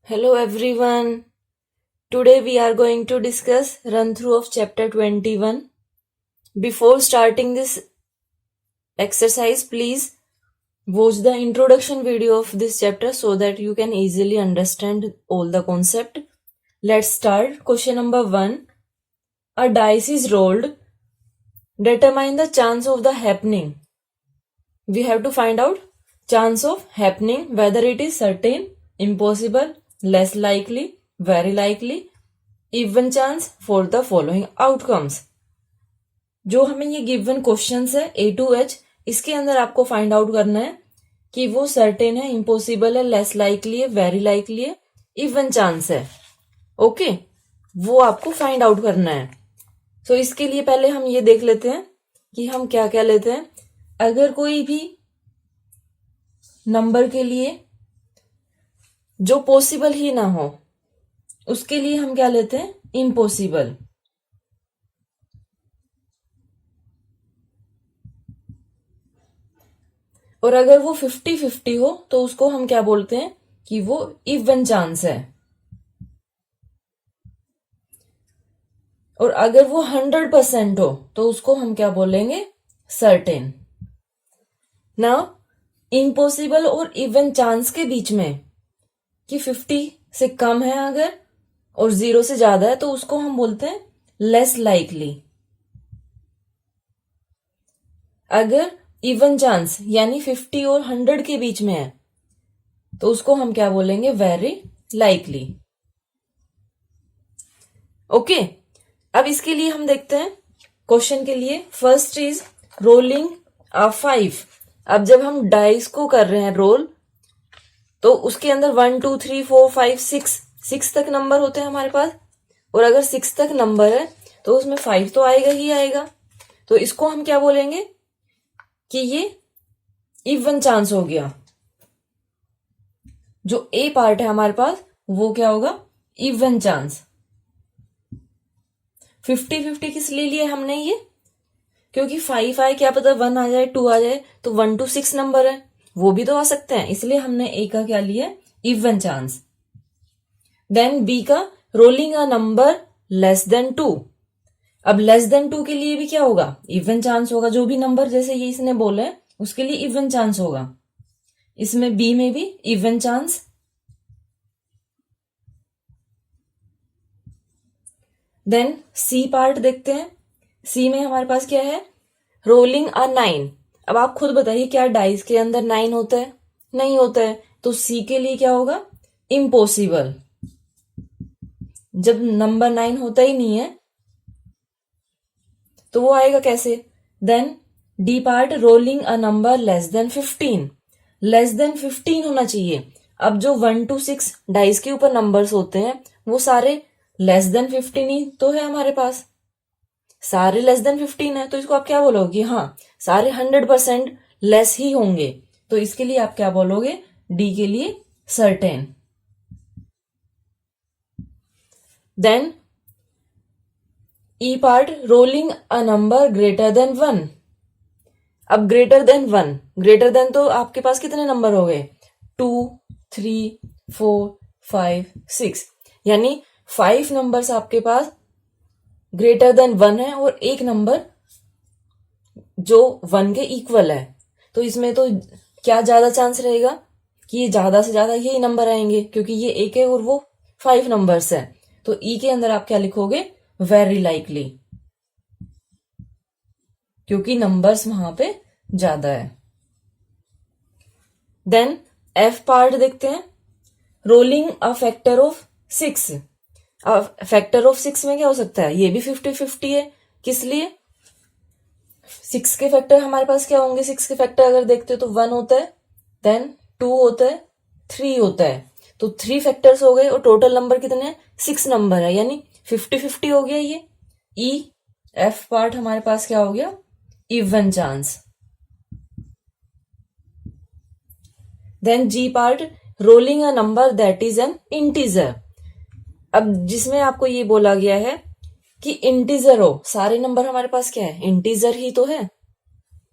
Hello everyone. Today we are going to discuss run through of chapter 21. Before starting this exercise, please watch the introduction video of this chapter so that you can easily understand all the concept. Let's start. Question number 1. A dice is rolled. Determine the chance of the happening. We have to find out chance of happening, whether it is certain, impossible, less likely, very likely, even chance for the following outcomes. जो हमें ये given questions है A to H, इसके अंदर आपको find out करना है कि वो सर्टेन है, इम्पॉसिबल है, लेस लाइकली है, वेरी लाइकली है, इवन चांस है. ओके, वो आपको फाइंड आउट करना है. सो इसके लिए पहले हम ये देख लेते हैं कि हम क्या क्या लेते हैं. अगर कोई भी नंबर के लिए जो पॉसिबल ही ना हो, उसके लिए हम क्या लेते हैं? इम्पॉसिबल. और अगर वो 50-50 हो तो उसको हम क्या बोलते हैं कि वो इवन चांस है. और अगर वो 100% हो तो उसको हम क्या बोलेंगे? सर्टेन. नाउ इम्पॉसिबल और इवन चांस के बीच में कि 50 से कम है अगर और 0 से ज्यादा है तो उसको हम बोलते हैं लेस लाइकली. अगर इवन चांस यानी 50 और 100 के बीच में है तो उसको हम क्या बोलेंगे? Very likely. ओके, अब इसके लिए हम देखते हैं क्वेश्चन के लिए. फर्स्ट इज रोलिंग अ 5. अब जब हम डाइस को कर रहे हैं रोल तो उसके अंदर 1 2 3 4 5 6 तक नंबर होते हैं हमारे पास. और अगर 6 तक नंबर है तो उसमें 5 तो आएगा ही आएगा. तो इसको हम क्या बोलेंगे कि ये इवन चांस हो गया. जो ए पार्ट है हमारे पास वो क्या होगा? Even chance. 50-50 किस लिए लिया हमने ये? क्योंकि 5 आए, क्या पता 1 आ जाए, 2 आ जाए, तो 1 to 6 नंबर है, वो भी तो आ सकते हैं, इसलिए हमने ए का क्या लिया? Even chance. देन बी का rolling a number less then 2. अब लेस देन 2 के लिए भी क्या होगा? इवन चांस होगा. जो भी नंबर जैसे ये इसने बोला है उसके लिए इवन चांस होगा. इसमें बी में भी even chance. Then C part देखते हैं. सी में हमारे पास क्या है? Rolling a 9. अब आप खुद बताइए, क्या डाइस के अंदर 9 होता है? नहीं होता है. तो सी के लिए क्या होगा? इम्पॉसिबल. जब नंबर 9 होता ही नहीं है तो वो आएगा कैसे? Then D part rolling a number less than 15. Less than 15 होना चाहिए. अब जो 1 to 6 डाइस के ऊपर नंबर्स होते हैं वो सारे लेस देन 15 ही तो है हमारे पास. सारे लेस देन 15 है तो इसको आप क्या बोलोगे? हाँ, सारे 100% लेस ही होंगे. तो इसके लिए आप क्या बोलोगे? डी के लिए certain. Then E part rolling a number greater than 1. अब ग्रेटर देन 1, ग्रेटर देन तो आपके पास कितने नंबर हो गए? 2 3 4 5 6, यानी 5 नंबर्स आपके पास ग्रेटर देन 1 है और एक नंबर जो 1 के इक्वल है. तो इसमें तो क्या ज्यादा चांस रहेगा कि ये ज्यादा से ज्यादा यही नंबर आएंगे, क्योंकि ये एक है और वो 5 नंबर्स है. तो ई के अंदर आप क्या लिखोगे? वेरी लाइकली, क्योंकि नंबर्स वहां पे ज्यादा है. देन एफ पार्ट देखते हैं. Rolling a factor of 6. Factor of 6 में क्या हो सकता है? ये भी 50-50 है. किस लिए? 6 के फैक्टर हमारे पास क्या होंगे? 6 के फैक्टर अगर देखते हो तो 1 होता है, देन 2 होता है, 3 होता है. तो 3 फैक्टर्स हो गए और टोटल नंबर कितने हैं? 6 नंबर है, यानी 50-50 हो गया ये. ई एफ पार्ट हमारे पास क्या हो गया? Even chance. Then G part rolling a number that is an integer. अब जिसमें आपको ये बोला गया है कि इंटीजर हो, सारे नंबर हमारे पास क्या है? इंटीजर ही तो है,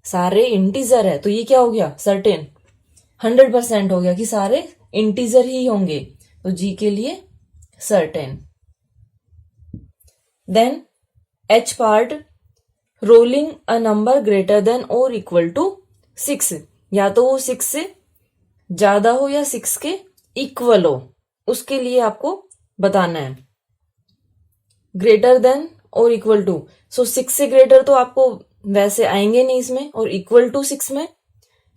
सारे इंटीजर है. तो ये क्या हो गया? सर्टेन. 100% हो गया कि सारे इंटीजर ही होंगे. तो जी के लिए certain. Then H part, rolling a number greater than और इक्वल टू 6, या तो वो 6 से ज्यादा हो या 6 के इक्वल हो, उसके लिए आपको बताना है। ग्रेटर देन और इक्वल टू, सो 6 से ग्रेटर तो आपको वैसे आएंगे नहीं इसमें, और इक्वल टू 6 में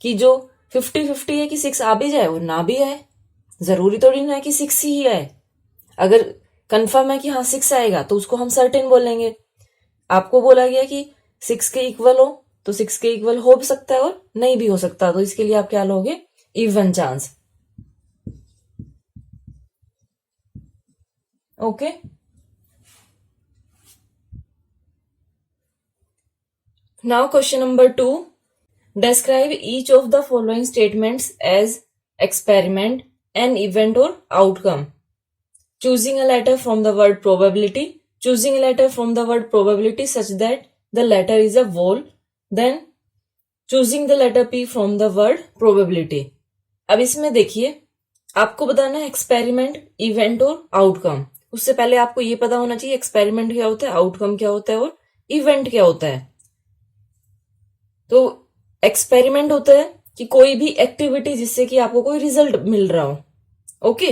कि जो 50-50 है कि 6 आ भी जाए और ना भी आए, जरूरी तो नहीं है कि 6 ही आए। अगर कंफर्म है कि हाँ 6 आएगा तो उसको हम सर्टेन बोलेंगे। आपको बोला गया कि 6 के इक्वल हो, तो 6 के इक्वल हो भी सकता है और नहीं भी हो सकता, तो इसके लिए आप क्या लोगे, even chance. Okay. Now question number 2, describe each of the following statements as experiment, an event or outcome. Choosing a letter from the word probability, choosing a letter from the word probability such that the letter is a vowel, then choosing the letter P from the word probability. अब इसमें देखिए, आपको बताना है experiment, event और outcome. उससे पहले आपको ये पता होना चाहिए एक्सपेरिमेंट क्या होता है, आउटकम क्या होता है और इवेंट क्या होता है। तो एक्सपेरिमेंट होता है कि कोई भी एक्टिविटी जिससे कि आपको कोई रिजल्ट मिल रहा हो। ओके,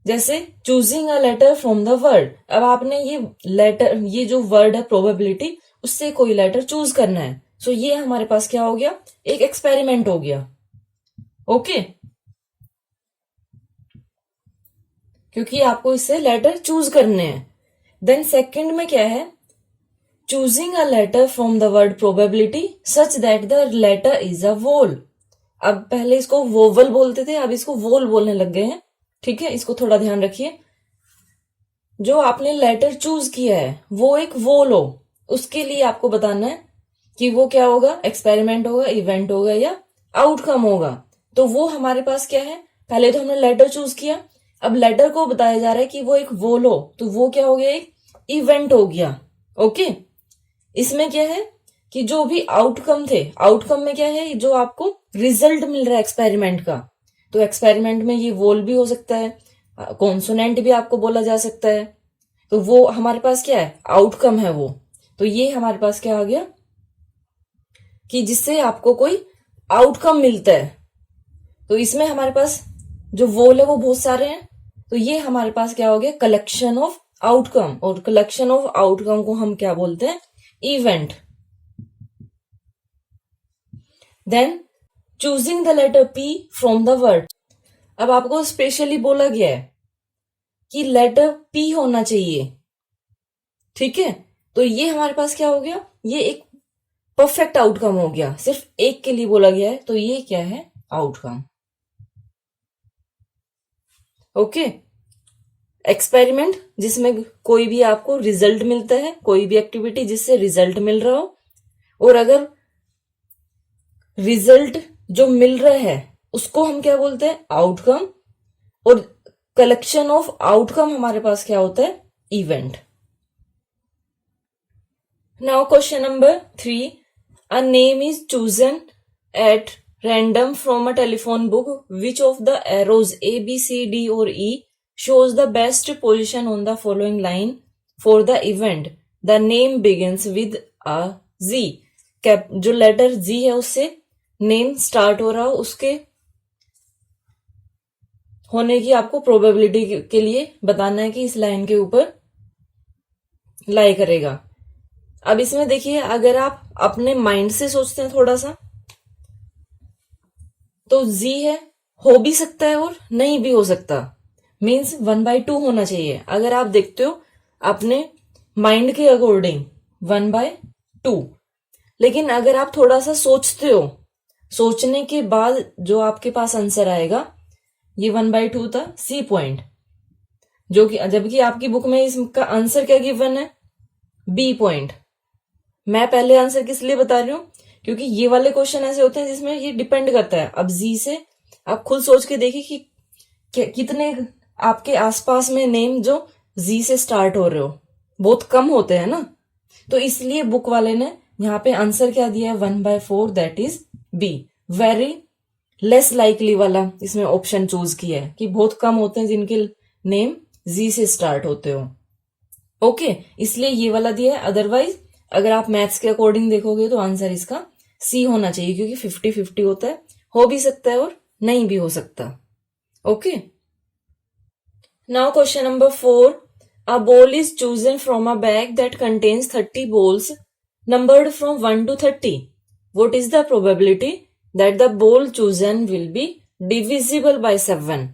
जैसे choosing a letter from the word, अब आपने ये लेटर, ये जो वर्ड है प्रोबेबिलिटी, उससे कोई लेटर चूज करना है। सो ये हमारे पास क्या हो गया, एक एक्सपेरिमेंट हो गया। ओके, क्योंकि आपको इससे लेटर चूज करने हैं। देन सेकंड में क्या है, choosing a letter from the word probability such that the letter is a vowel। अब पहले इसको वोवल बोलते थे, अब इसको वोल बोलने लग गए हैं। ठीक है, इसको थोड़ा ध्यान रखिए। जो आपने लेटर चूज किया है वो एक वोल हो, उसके लिए आपको बताना है कि वो क्या होगा, एक्सपेरिमेंट होगा, इवेंट होगा या आउटकम होगा। तो वो हमारे पास क्या है, पहले तो हमने लेटर चूज किया, अब लेटर को बताया जा रहा है कि वो एक वोल हो, तो वो क्या हो गया, एक इवेंट हो गया। ओके, इसमें क्या है कि जो भी आउटकम थे, आउटकम में क्या है, जो आपको रिजल्ट मिल रहा है एक्सपेरिमेंट का, तो एक्सपेरिमेंट में ये वोल भी हो सकता है, कॉन्सोनेंट भी आपको बोला जा सकता है। तो वो हमारे पास क्या है, आउटकम है वो। तो ये हमारे पास क्या आ गया कि जिससे आपको कोई आउटकम मिलता है। तो इसमें हमारे पास जो वोल है वो बहुत सारे हैं, तो ये हमारे पास क्या हो गया, कलेक्शन ऑफ आउटकम, और कलेक्शन ऑफ आउटकम को हम क्या बोलते हैं, event. Then choosing the letter P from the word, अब आपको स्पेशली बोला गया है कि लेटर P होना चाहिए। ठीक है, तो ये हमारे पास क्या हो गया, ये एक परफेक्ट आउटकम हो गया, सिर्फ एक के लिए बोला गया है, तो ये क्या है, आउटकम। ओके, एक्सपेरिमेंट जिसमें कोई भी आपको रिजल्ट मिलता है, कोई भी एक्टिविटी जिससे रिजल्ट मिल रहा हो, और अगर रिजल्ट जो मिल रहा है उसको हम क्या बोलते हैं, आउटकम, और कलेक्शन ऑफ आउटकम हमारे पास क्या होता है, event. Now question number 3, a name is chosen at random from a telephone book. Which of the arrows A, B, C, D or E shows the best position on the following line for the event? The name begins with a Z. जो letter Z है उससे name start हो रहा हो, उसके होने की आपको प्रोबेबिलिटी के लिए बताना है कि इस लाइन के ऊपर लाई करेगा। अब इसमें देखिए, अगर आप अपने माइंड से सोचते हैं थोड़ा सा, तो Z है, हो भी सकता है और नहीं भी हो सकता, मीन्स 1/2 होना चाहिए। अगर आप देखते हो अपने माइंड के अकॉर्डिंग 1/2, लेकिन अगर आप थोड़ा सा सोचते हो, सोचने के बाद जो आपके पास आंसर आएगा, ये 1/2 था, C पॉइंट, जो कि जबकि आपकी बुक में इसका आंसर क्या गिवन है, B पॉइंट। मैं पहले आंसर किस लिए बता रही हूं, क्योंकि ये वाले क्वेश्चन ऐसे होते हैं जिसमें ये डिपेंड करता है। अब Z से आप खुद सोच के देखिए कि कितने आपके आसपास में नेम जो Z से स्टार्ट हो रहे हो, बहुत कम होते हैं ना, तो इसलिए बुक वाले ने यहाँ पे आंसर क्या दिया है, 1/4, that is B। Very less likely वाला इसमें ऑप्शन चूज किया है कि बहुत कम होते हैं जिनके नेम जी से स्टार्ट होते हो। ओके, इसलिए ये वाला दिया है। अदरवाइज अगर आप मैथ्स के अकॉर्डिंग देखोगे तो आंसर इसका सी होना चाहिए, क्योंकि 50-50 होता है, हो भी सकता है और नहीं भी हो सकता। Okay, now question number 4, a ball is chosen from a bag that contains 30 balls numbered from 1 to 30. What is the probability that the ball chosen will be divisible by 7?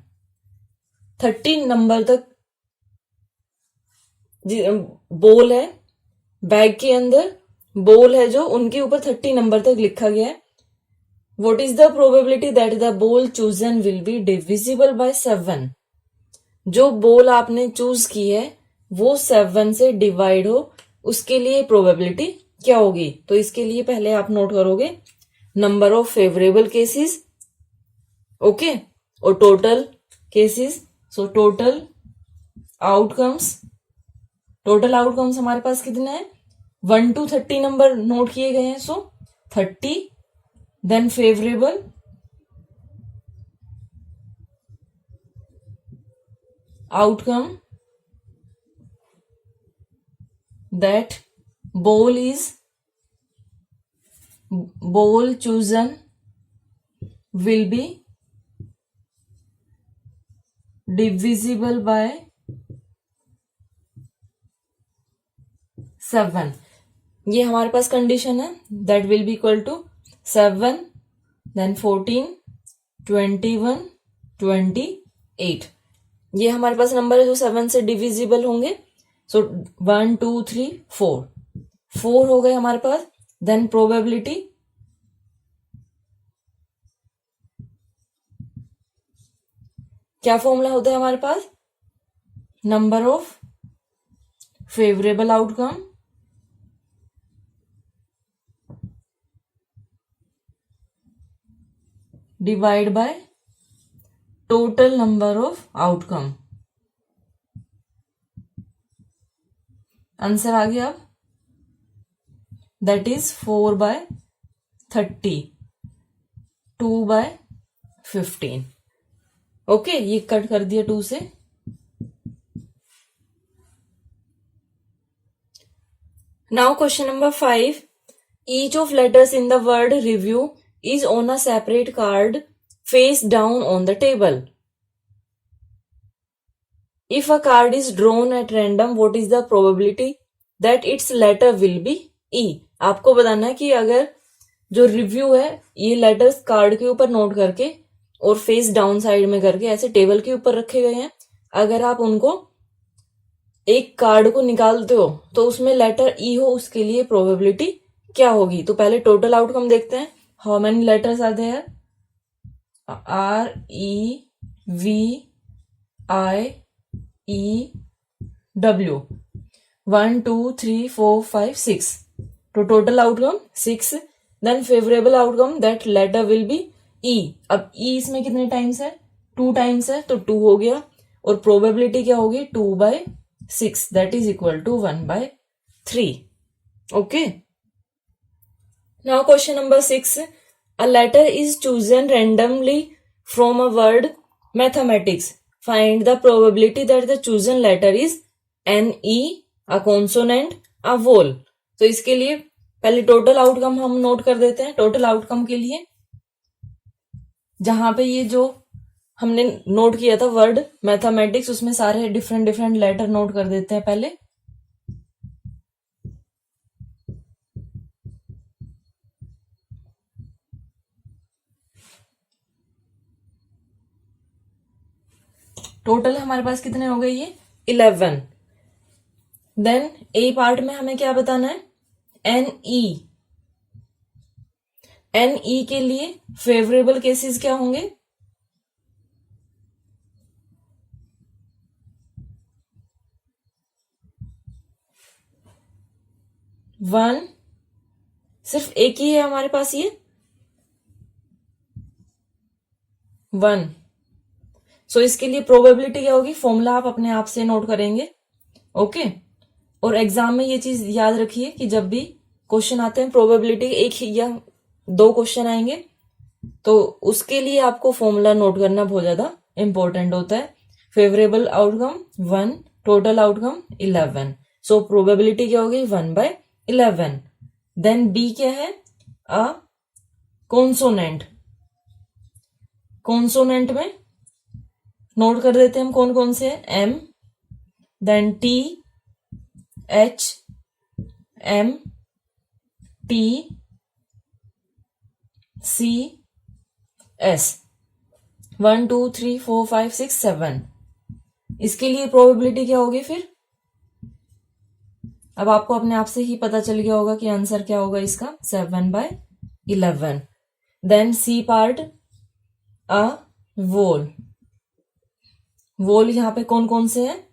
30 number तक बॉल है, bag के अंदर ball है जो, उनके ऊपर 30 number तक लिखा गया है। What is the probability that the ball chosen will be divisible by 7? जो बॉल आपने चूज की है वो 7 से डिवाइड हो, उसके लिए प्रोबेबिलिटी क्या होगी? तो इसके लिए पहले आप नोट करोगे number of favourable cases, okay, और total cases. So total outcomes हमारे पास कितने हैं? 1 to 30 नंबर नोट किए गए हैं। So 30, then favourable, outcome that ball chosen will be divisible by 7। ये हमारे पास कंडीशन है, that will be equal to 7, then 14, 21, 28। ये हमारे पास नंबर है जो 7 से डिविजिबल होंगे। सो 1 2 3 4 हो गए हमारे पास। देन प्रोबेबिलिटी, क्या फॉर्मूला होता है हमारे पास? Number of favourable outcome divide by total number of outcome. Answer आ गया अब, दैट इज 4/30, 2/15। ओके, ये कट कर दिया 2 से। Now question number 5, each of letters in the word review is on a separate card face down on the table. If a card is drawn at random, what is the probability that its letter will be E? आपको बताना है कि अगर जो review है ये letters card के ऊपर नोट करके और फेस डाउन साइड में करके ऐसे टेबल के ऊपर रखे गए हैं, अगर आप उनको एक कार्ड को निकालते हो तो उसमें लेटर ई हो, उसके लिए प्रोबेबिलिटी क्या होगी? तो पहले टोटल आउटकम देखते हैं। How many letters are there? REVIEW, 1 2 3 4 5 6। तो total outcome 6। Then favourable outcome that letter will be E. अब ई इसमें कितने टाइम्स है? 2 टाइम्स है, तो 2 हो गया। और प्रोबेबिलिटी क्या होगी? 2/6, that is equal to 1/3। Okay, now question number 6, a letter is chosen randomly from a word mathematics. Find the probability that the chosen letter is NE, a consonant, a vowel. तो इसके लिए पहले total outcome हम note कर देते हैं। Total outcome के लिए जहां पे ये जो हमने नोट किया था वर्ड मैथमेटिक्स, उसमें सारे डिफरेंट डिफरेंट लेटर नोट कर देते हैं पहले। टोटल हमारे पास कितने हो गए? ये 11। देन ए पार्ट में हमें क्या बताना है? NE। NE के लिए फेवरेबल केसेस क्या होंगे? 1, सिर्फ एक ही है हमारे पास, ये 1। सो इसके लिए प्रोबेबिलिटी क्या होगी? फॉर्मूला आप अपने आप से नोट करेंगे। ओके, और एग्जाम में ये चीज याद रखिए कि जब भी क्वेश्चन आते हैं प्रोबेबिलिटी, एक या 2 क्वेश्चन आएंगे तो उसके लिए आपको फॉर्मूला नोट करना बहुत ज्यादा इंपॉर्टेंट होता है। Favourable outcome 1, total outcome 11, so probability क्या होगी 1/11। देन बी क्या है, अ कॉन्सोनेंट। कॉन्सोनेंट में नोट कर देते हैं हम कौन कौन से हैं, M, then T, H, M, T, C, S, 1 2 3 4 5 6 7। इसके लिए प्रोबेबिलिटी क्या होगी फिर, अब आपको अपने आप से ही पता चल गया होगा कि आंसर क्या होगा इसका, 7/11। देन सी पार्ट, अ वोल। वोल यहां पे कौन कौन से हैं,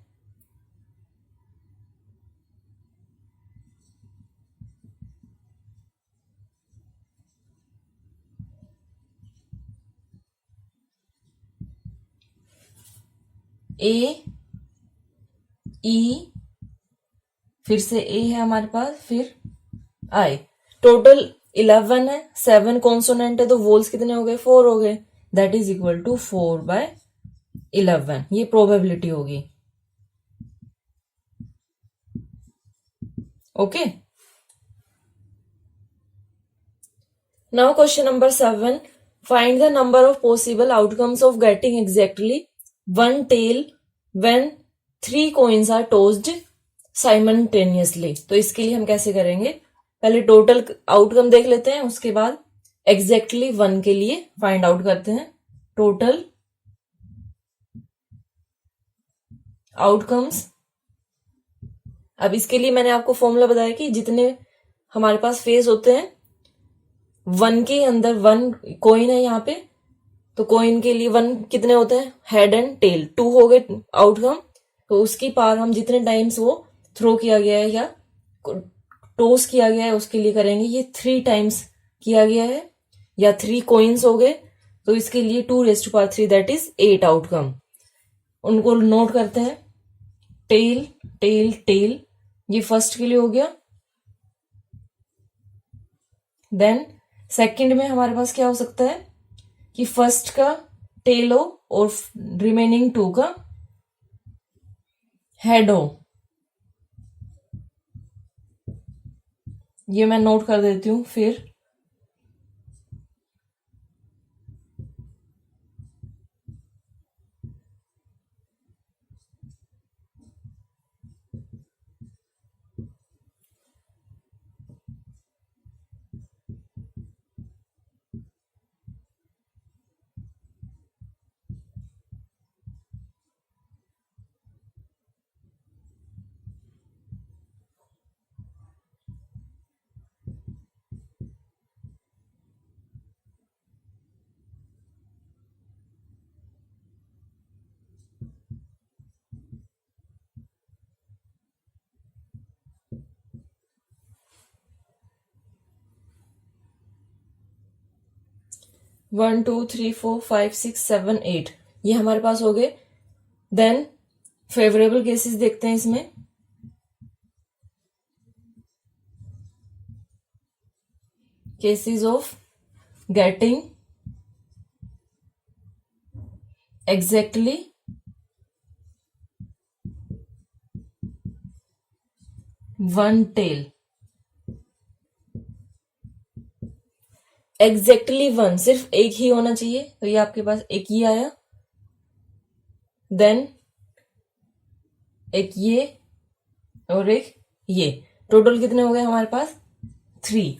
ए, ई, फिर से ए है हमारे पास, फिर आई। टोटल 11 है, 7 कॉन्सोनेंट है, तो वोल्स कितने हो गए, 4 हो गए। That is equal to 4/11। ये प्रोबेबिलिटी होगी। Okay, now question number 7, find the number of possible outcomes of getting exactly one tail when 3 coins are tossed simultaneously. तो इसके लिए हम कैसे करेंगे, पहले टोटल आउटकम देख लेते हैं, उसके बाद एग्जैक्टली 1 के लिए फाइंड आउट करते हैं। टोटल आउटकम्स, अब इसके लिए मैंने आपको फॉर्मूला बताया कि जितने हमारे पास फेस होते हैं 1 के अंदर, 1 कॉइन है यहाँ पे, तो कॉइन के लिए 1 कितने होते हैं, हेड एंड टेल, 2 हो गए आउटकम। तो उसकी पार हम जितने टाइम्स वो थ्रो किया गया है या टॉस किया गया है उसके लिए करेंगे, ये 3 टाइम्स किया गया है या 3 कॉइन्स हो गए, तो इसके लिए 2⁻³ दैट इज 8 आउटकम। उनको नोट करते हैं, टेल टेल टेल, ये फर्स्ट के लिए हो गया। देन सेकंड में हमारे पास क्या हो सकता है कि फर्स्ट का टेल हो और रिमेनिंग 2 का हेड हो, ये मैं नोट कर देती हूं। फिर 1 2 3 4 5 6 7 8 ये हमारे पास हो गए। देन फेवरेबल केसेस देखते हैं इसमें, cases of getting exactly one tail. Exactly 1 सिर्फ एक ही होना चाहिए, तो ये आपके पास एक ही आया। देन एक ये और एक ये, टोटल कितने हो गए हमारे पास, 3।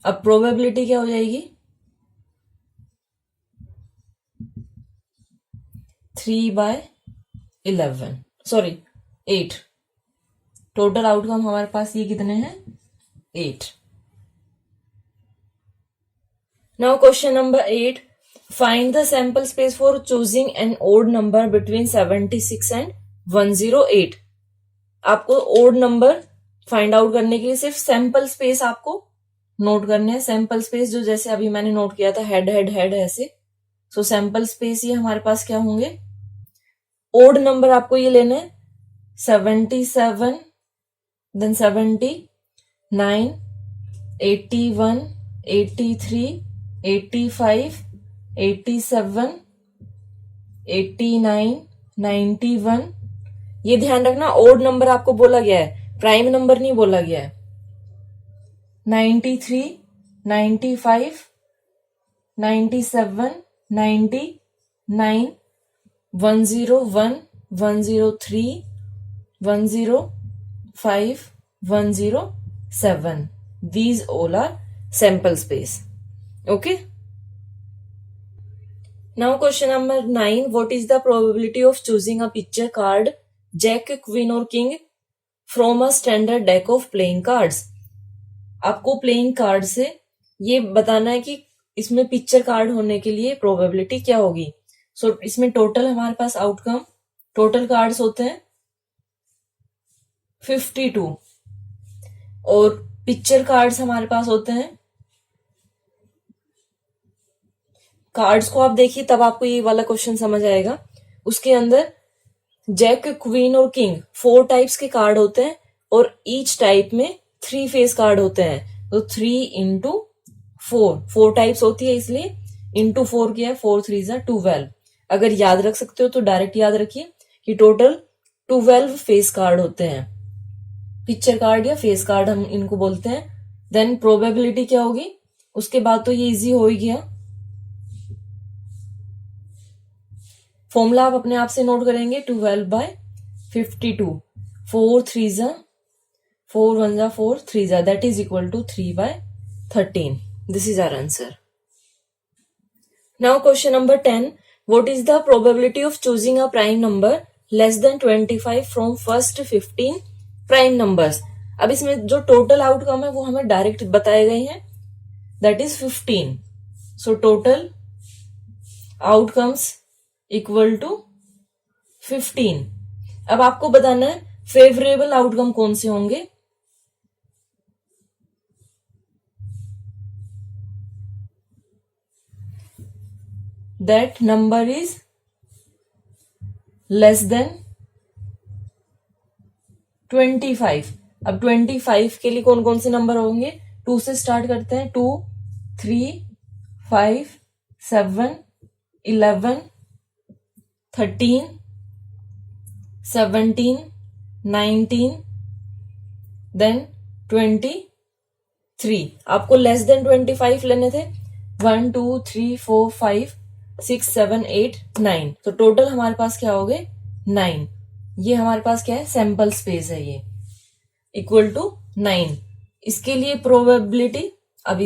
अब प्रोबेबिलिटी क्या हो जाएगी, 3/11, सॉरी 8। टोटल आउटकम हमारे पास ये कितने हैं, 8। Now question number 8, find the sample space for choosing an odd number between 76 and 108। आपको ओड नंबर फाइंड आउट करने के लिए सिर्फ सैंपल स्पेस आपको नोट करने हैं। सैंपल स्पेस जो जैसे अभी मैंने नोट किया था, हेड हेड हेड ऐसे, सो सैंपल स्पेस ये हमारे पास क्या होंगे, ओड नंबर आपको ये लेना है 77, देन 79, 81, 83, 85, 87, 89, 91। ये ध्यान रखना, ओड नंबर आपको बोला गया है, प्राइम नंबर नहीं बोला गया है। 93, 95, 97, 99, 101, 103, 105, 107. These all are sample space. Okay. Now question number 9. What is the probability of choosing a picture card, Jack, Queen or King from a standard deck of playing cards? आपको playing card से ये बताना है कि इसमें picture card होने के लिए प्रोबेबिलिटी क्या होगी। सो इसमें टोटल हमारे पास आउटकम, टोटल कार्ड्स होते हैं 52 और पिक्चर कार्ड्स हमारे पास होते हैं, कार्ड्स को आप देखिए तब आपको ये वाला क्वेश्चन समझ आएगा। उसके अंदर जैक, क्वीन और किंग 4 टाइप्स के कार्ड होते हैं और ईच टाइप में 3 फेस कार्ड होते हैं। तो 3 इंटू 4 टाइप्स होती है, इसलिए इंटू 4 किया है, 4 3 जा 12। अगर याद रख सकते हो तो डायरेक्ट याद रखिए कि टोटल 12 फेस कार्ड होते हैं, पिक्चर कार्ड या फेस कार्ड हम इनको बोलते हैं। देन प्रोबेबिलिटी क्या होगी, उसके बाद तो ये इजी हो ही गया। फॉर्मूला आप अपने आप से नोट करेंगे, 12/52, 4 3 जा 4 1 जा 4 3 जा, that is equal to 3/13। This is our answer. Now question number 10, what is the probability of choosing a prime number less than 25 from first 15 prime numbers. अब इसमें जो टोटल आउटकम है वो हमें डायरेक्ट बताए गए हैं, that is 15। So total outcomes equal to 15। अब आपको बताना है फेवरेबल आउटकम कौन से होंगे। That number is less than 25। अब 25 के लिए कौन कौन से नंबर होंगे, 2 से स्टार्ट करते हैं, 2 3 5 7 11 13 17 19 देन 23। आपको लेस देन 25 लेने थे, 1 2 3 4 5 6 7 8 9। तो टोटल हमारे पास क्या हो गए 9। ये हमारे पास क्या है, सैंपल स्पेस है, ये इक्वल टू 9। इसके लिए प्रोबेबिलिटी अभी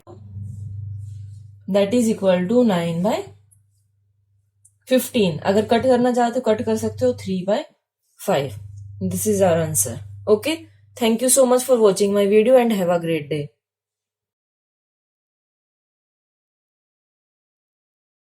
दैट इज इक्वल टू 9/15। अगर कट करना चाहते हो कट कर सकते हो 3/5। This is our answer. Okay, thank you so much for watching my video and have a great day.